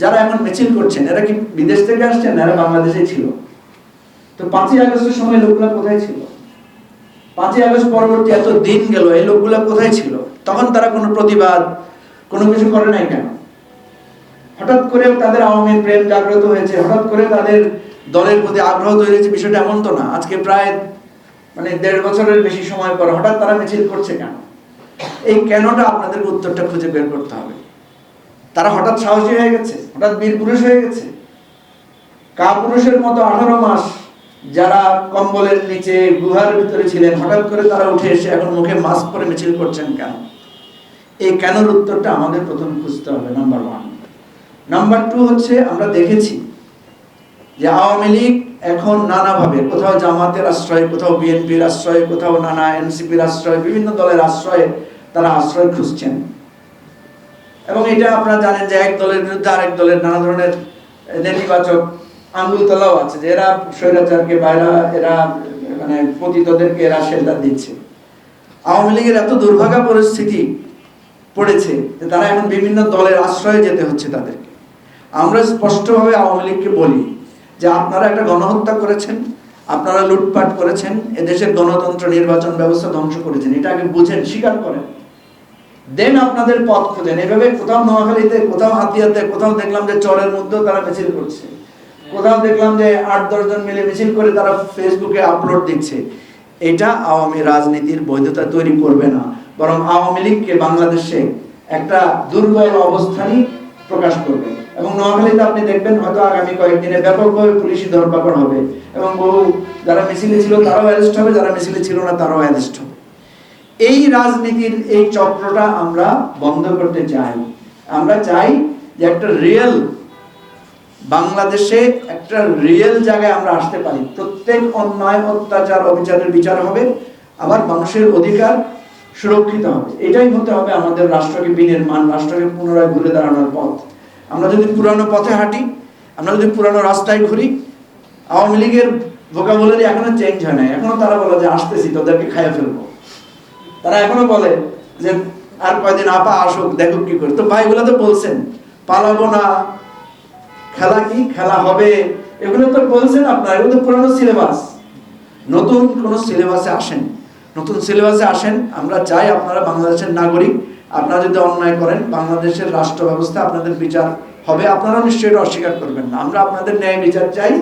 যারা এখন মিছিল করছেন এরা কি বিদেশ থেকে আসছেন, এরা বাংলাদেশেই ছিল। তো 5ই আগস্টের সময় লোকগুলা কোথায় ছিল? 5ই আগস্ট পরবর্তী এত দিন গেল, এই লোকগুলা কোথায় ছিল? তখন তারা কোনো প্রতিবাদ কোনো কিছু করে নাই কেন? হঠাৎ করে তাদের আওয়ামী প্রেম জাগ্রত হয়েছে, হঠাৎ করে তাদের দলের প্রতি আগ্রহ তৈরি হয়েছে, বিষয়টা এমন তো না। আজকে প্রায় 1.5 বছরের বেশি সময় পর হঠাৎ তারা মিছিল করছে কেন? এই কেনটা আপনাদের উত্তরটা খুঁজে বের করতে হবে। তারা হঠাৎ সাহসী হয়ে গেছে, হঠাৎ বীর পুরুষ হয়ে গেছে। কাপুরুষের মতো 18 মাস যারা কম্বলের নিচে গুহার ভিতরে ছিলেন, হঠাৎ করে তারা উঠে এসে এখন মুখে মাস্ক পরে মিছিল করছেন কেন? এই কেনর উত্তরটা আমাদের প্রথম খুঁজতে হবে, নাম্বার 1। নাম্বার 2 হচ্ছে, আমরা দেখেছি যে আওয়ামী লীগ এখন নানাভাবে, কোথাও জামাতের আশ্রয়, কোথাও বিএনপির আশ্রয়, কোথাও নানা এনসিপির আশ্রয়, বিভিন্ন দলের আশ্রয়ে তারা আশ্রয় খুঁজছেন। এবং এটা আপনারা জানেন যে এক দলের বিরুদ্ধে আরেক দলের নানা ধরনের নেতিবাচক আঙ্গুল তোলাও আছে, যে এরা স্বৈরাচারকে বা এরা পতিতদেরকে এরা শেল্টার দিচ্ছে। আওয়ামী লীগের এত দুর্ভাগা পরিস্থিতি পড়েছে যে তারা এখন বিভিন্ন দলের আশ্রয়ে যেতে হচ্ছে তাদেরকে। আমরা স্পষ্টভাবে আওয়ামী লীগকে বলি যে আপনারা একটা গণহত্যা করেছেন, আপনারা লুটপাট করেছেন, এদেশের গণতন্ত্র নির্বাচন ব্যবস্থা ধ্বংস করেছেন, এটা আগে বুঝেন, স্বীকার করেন, দেন আপনাদের পথ খোঁজেন। এভাবে কোথাও নোয়াখালীতে, কোথাও হাতিয়াতে, কোথাও দেখলাম যে চরের মধ্যেও তারা মিছিল করছে, কোথাও দেখলাম যে 8-10 জন মিলে মিছিল করে তারা ফেসবুকে আপলোড দিচ্ছে। এটা আওয়ামী রাজনীতির বৈধতা তৈরি করবে না, বরং আওয়ামী লীগকে বাংলাদেশে একটা দুর্বল অবস্থানই প্রকাশ করবে। এবং নোয়াখালীতে আপনি দেখবেন হয়তো আগামী কয়েকদিনে ব্যাপকভাবে পুলিশি ধরপাকড় হবে এবং বহু যারা মিছিলে ছিল তারাও অ্যারেস্ট হবে, যারা মিছিলে ছিল না তারাও অ্যারেস্ট হবে। এই রাজনীতির এই চক্রটা আমরা বন্ধ করতে চাই। আমরা চাই যে একটা রিয়েল বাংলাদেশে, একটা রিয়েল জায়গায় আমরা আসতে পারি। প্রত্যেক অন্যায়, অত্যাচার, অবিচারের বিচার হবে, আবার মানুষের অধিকার সুরক্ষিত হবে। এটাই হতে হবে আমাদের রাষ্ট্রকে বিনির্মাণ, রাষ্ট্রকে পুনরায় ঘুরে দাঁড়ানোর পথ। আমরা যদি পুরানো পথে হাঁটি, আমরা যদি পুরানো রাস্তায় ঘুরি, আওয়ামী লীগের ভোকাবুলারি এখনো চেঞ্জ হয় নাই। এখনো তারা বলে যে আসতেছি, তোদেরকে খাইয়ে ফেলবো। তারা এখনো বলে যে আর কয়দিন আপা আসুক, দেখুক কি করে। তো ভাইগুলো তো বলছেন পালাবো না, খেলা কি খেলা হবে, এগুলো তো বলছেন আপনারা। এগুলো তো পুরানো সিলেবাস। নতুন কোন সিলেবাসে আসেন, নতুন সিলেবাসে আসেন। আমরা চাই আপনারা বাংলাদেশের নাগরিক, আপনারা যদি অন্যায় করেন বাংলাদেশের রাষ্ট্র ব্যবস্থা আপনাদের বিচার হবে, আপনারা নিশ্চয়ই এটা অস্বীকার করবেন না। আমরা আপনাদের ন্যায় বিচার চাই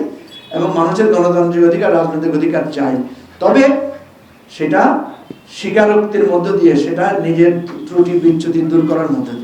এবং মানুষের গণতান্ত্রিক অধিকার, রাজনৈতিক অধিকার চাই। তবে সেটা স্বীকারোক্তির মধ্য দিয়ে, সেটা নিজের ত্রুটি বিচ্যুতি দূর করার মধ্য দিয়ে।